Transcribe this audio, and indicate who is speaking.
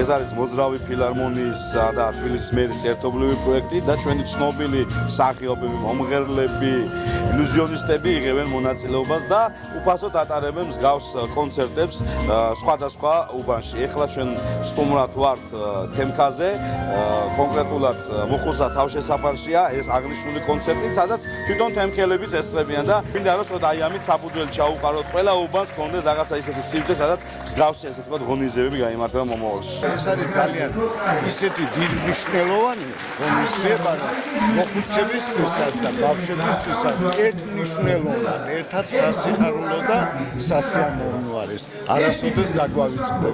Speaker 1: ეს არის მოძრავი ფილარმონიის და თბილისის მერის ერთობლივი პროექტი და ჩვენი ცნობილი მსახიობები, მომღერლები, ილუზიონისტები იღებენ მონაწილეობას და უფასოდ ატარებენ მსგავს კონცერტებს სხვადასხვა უბანში. ეხლა ჩვენ სტუმრად ვართ თემქაზე, კონკრეტულად მუხუზა თავშესაფარშია ეს აღნიშნული კონცერტი, სადაც თვითონ თემქელებიც ესწრებიან და მინდა რომ ცოტა აი ამით საფუძველი ჩაუყაროთ ყველა უბანს კონდეს რაღაცა ისეთი სივრცე, სადაც მსგავსი ესე თქვა ღონისძიებები გაიმართება მომავალში.
Speaker 2: ეს არის ძალიან ისეთი დიდი მნიშვნელოვანი ღონისძიება მოხუცებისთვისაც და ბავშვებისთვისაც ერთმნიშვნელოვნად ერთად სასიხარულო და სასიამოვნო არის. არასოდეს დაგვავიწყდება.